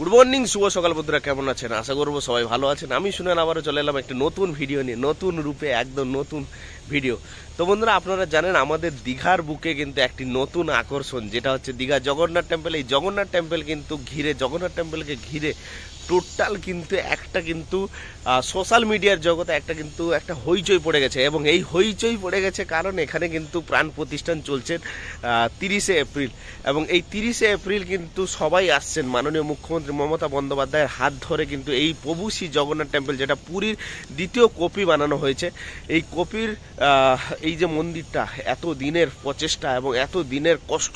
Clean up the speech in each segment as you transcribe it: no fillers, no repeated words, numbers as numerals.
Good morning, শুভ সকাল বন্ধুরা, কেমন আছেন? আশা করবো সবাই ভালো আছেন। আমি শুনেন আবারও চলে এলাম একটি নতুন ভিডিও নিয়ে, নতুন রূপে, একদম নতুন ভিডিও। তো বন্ধুরা, আপনারা জানেন আমাদের দীঘার বুকে কিন্তু একটি নতুন আকর্ষণ, যেটা হচ্ছে দীঘা জগন্নাথ টেম্পল। এই জগন্নাথ টেম্পল কিন্তু জগন্নাথ টেম্পলকে ঘিরে টোটাল কিন্তু একটা সোশ্যাল মিডিয়ার জগতে একটা হইচই পড়ে গেছে। এবং এই হইচই পড়ে গেছে কারণ এখানে কিন্তু প্রাণ প্রতিষ্ঠান চলছে 30শে এপ্রিল। এবং এই 30শে এপ্রিল কিন্তু সবাই আসছেন মাননীয় মুখ্যমন্ত্রী মমতা বন্দ্যোপাধ্যায়ের হাত ধরে কিন্তু এই প্রভু শ্রী জগন্নাথ টেম্পল, যেটা পুরীর দ্বিতীয় কপি বানানো হয়েছে। এই কপির এই যে মন্দিরটা, এত দিনের প্রচেষ্টা এবং এত দিনের কষ্ট,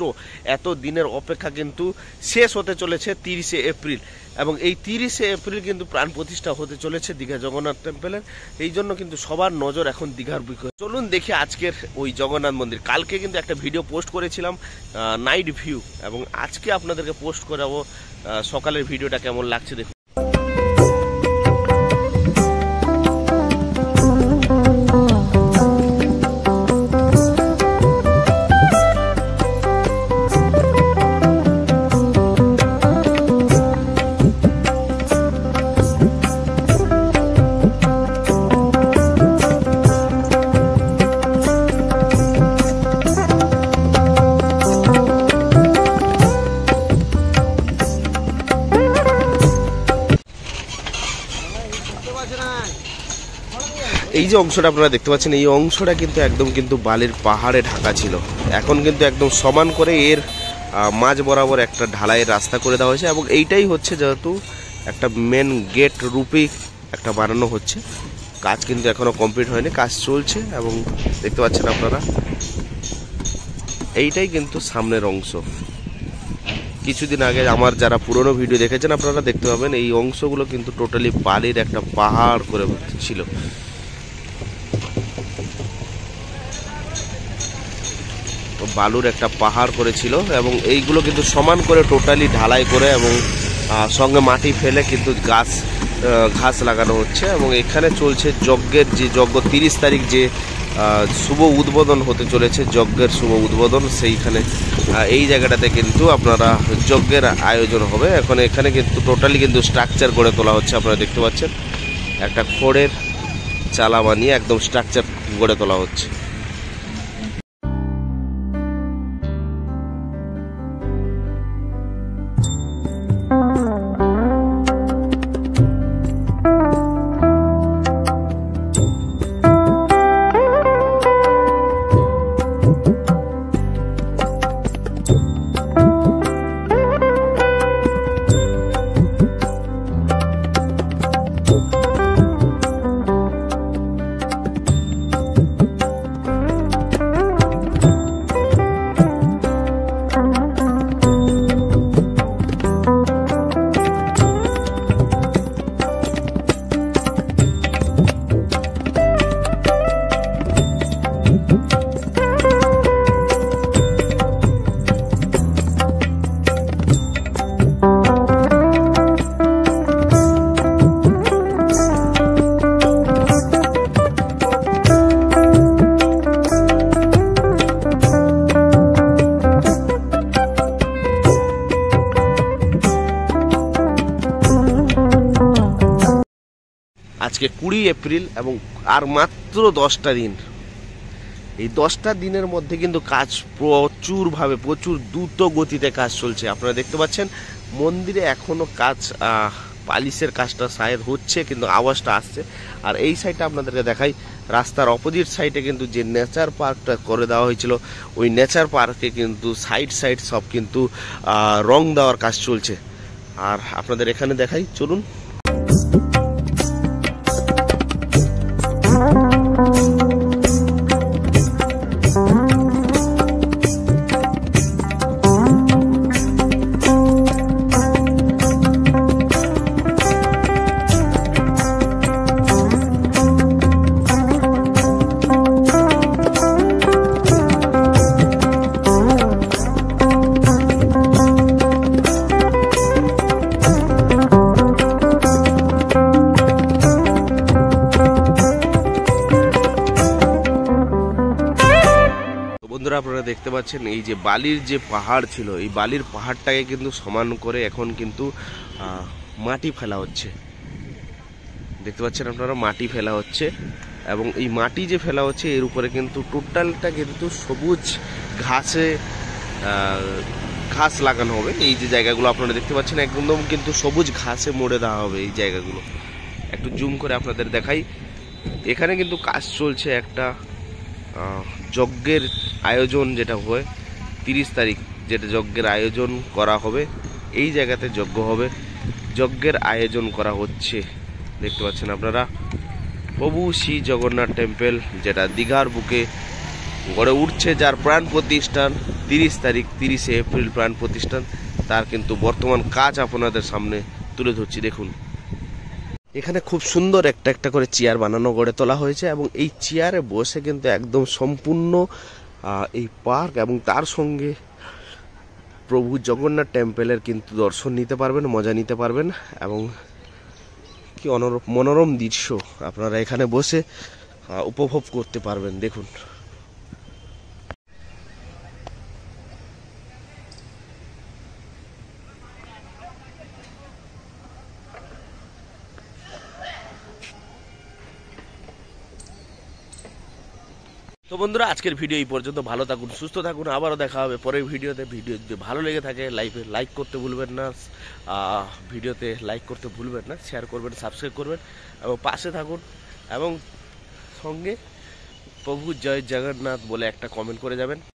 এত দিনের অপেক্ষা কিন্তু শেষ হতে চলেছে 30শে এপ্রিল। এবং এই 30শে এপ্রিল কিন্তু প্রাণ প্রতিষ্ঠা হতে চলেছে দীঘা জগন্নাথ টেম্পলের। এই জন্য কিন্তু সবার নজর এখন দীঘার বিষয়ে। চলুন দেখি আজকের ওই জগন্নাথ মন্দির। কালকে কিন্তু একটা ভিডিও পোস্ট করেছিলাম নাইট ভিউ, এবং আজকে আপনাদেরকে পোস্ট করাবো সকালের ভিডিওটা কেমন লাগছে দেখুন। এই যে অংশটা আপনারা দেখতে পাচ্ছেন, এই অংশটা কিন্তু একদম বালির পাহাড়ে ঢাকা ছিল। এখন কিন্তু একদম সমান করে এর মাঝ বরাবর একটা ঢালাইয়ের রাস্তা করে দেওয়া হয়েছে। এবং এইটাই হচ্ছে যেহেতু একটা মেন গেট রূপে একটা বানানো হচ্ছে। কাজ কিন্তু এখনো কমপ্লিট হয়নি, কাজ চলছে। এবং দেখতে পাচ্ছেন আপনারা, এইটাই কিন্তু সামনের অংশ। কিছুদিন আগে আমার যারা পুরনো ভিডিও দেখেছেন আপনারা দেখতে পাবেন, এই অংশগুলো কিন্তু টোটালি বালির একটা পাহাড় করে ছিল। বালুর একটা পাহাড় করেছিল, এবং এইগুলো কিন্তু সমান করে টোটালি ঢালাই করে এবং সঙ্গে মাটি ফেলে কিন্তু ঘাস লাগানো হচ্ছে। এবং এখানে চলছে যজ্ঞের যে যজ্ঞ, 30 তারিখ যে শুভ উদ্বোধন হতে চলেছে, যজ্ঞের শুভ উদ্বোধন। সেইখানে এই জায়গাটাতে কিন্তু আপনারা যজ্ঞের আয়োজন হবে। এখন এখানে কিন্তু টোটালি স্ট্রাকচার গড়ে তোলা হচ্ছে। আপনারা দেখতে পাচ্ছেন একটা খড়ের চালা বানিয়ে একদম স্ট্রাকচার গড়ে তোলা হচ্ছে। আজকে 20 এপ্রিল এবং আর মাত্র 10টা দিন। এই 10টা দিনের মধ্যে কিন্তু কাজ প্রচুর দ্রুত গতিতে কাজ চলছে। আপনারা দেখতে পাচ্ছেন মন্দিরে এখনো কাজ, পালিশের কাজটা সাইড হচ্ছে, কিন্তু আওয়াজটা আসছে। আর এই সাইডটা আপনাদেরকে দেখাই, রাস্তার অপোজিট সাইডে কিন্তু যে নেচার পার্কটা করে দেওয়া হয়েছিল, ওই নেচার পার্কে কিন্তু সাইড সব কিন্তু রং দেওয়ার কাজ চলছে। আর আপনাদের এখানে দেখাই, চলুন। দেখতে পাচ্ছেন এই যে বালির যে পাহাড় ছিল, এই বালির পাহাড়টাকে কিন্তু সমান করে এখন কিন্তু মাটি ফেলা হচ্ছে। দেখতে পাচ্ছেন আপনারা, মাটি ফেলা হচ্ছে এবং এই মাটি যে ফেলা হচ্ছে এর উপরে কিন্তু টোটালটা কিন্তু সবুজ ঘাসে ঘাস লাগানো হবে। এই যে জায়গাগুলো আপনারা দেখতে পাচ্ছেন একদম কিন্তু সবুজ ঘাসে মুড়ে দেওয়া হবে এই জায়গাগুলো। একটু জুম করে আপনাদের দেখাই, এখানে কিন্তু কাজ চলছে একটা যজ্ঞের আয়োজন যেটা হয় 30 তারিখ, যেটা যজ্ঞের আয়োজন করা হবে। এই জায়গাতে যজ্ঞ হবে, যজ্ঞের আয়োজন করা হচ্ছে। দেখতে পাচ্ছেন আপনারা প্রভু শ্রী জগন্নাথ টেম্পল, যেটা দীঘার বুকে গড়ে উঠছে, যার প্রাণ প্রতিষ্ঠান 30 তারিখ 30শে এপ্রিল প্রাণ প্রতিষ্ঠান, তার কিন্তু বর্তমান কাজ আপনাদের সামনে তুলে ধরছি। দেখুন এখানে খুব সুন্দর একটা একটা করে চেয়ার বানানো গড়ে তোলা হয়েছে এবং এই চেয়ারে বসে কিন্তু একদম সম্পূর্ণ এই পার্ক এবং তার সঙ্গে প্রভু জগন্নাথ টেম্পলের কিন্তু দর্শন নিতে পারবেন, মজা নিতে পারবেন এবং কি মনোরম দৃশ্য আপনারা এখানে বসে উপভোগ করতে পারবেন। দেখুন তো বন্ধুরা, আজকের ভিডিও এই পর্যন্ত। ভালো থাকুন, সুস্থ থাকুন, আবারও দেখা হবে পরের ভিডিওতে। ভিডিও যদি ভালো লেগে থাকে লাইক করতে ভুলবেন না, ভিডিওতে লাইক করতে ভুলবেন না, শেয়ার করবেন, সাবস্ক্রাইব করবেন এবং পাশে থাকুন এবং সঙ্গে প্রভু জয় জগন্নাথ বলে একটা কমেন্ট করে যাবেন।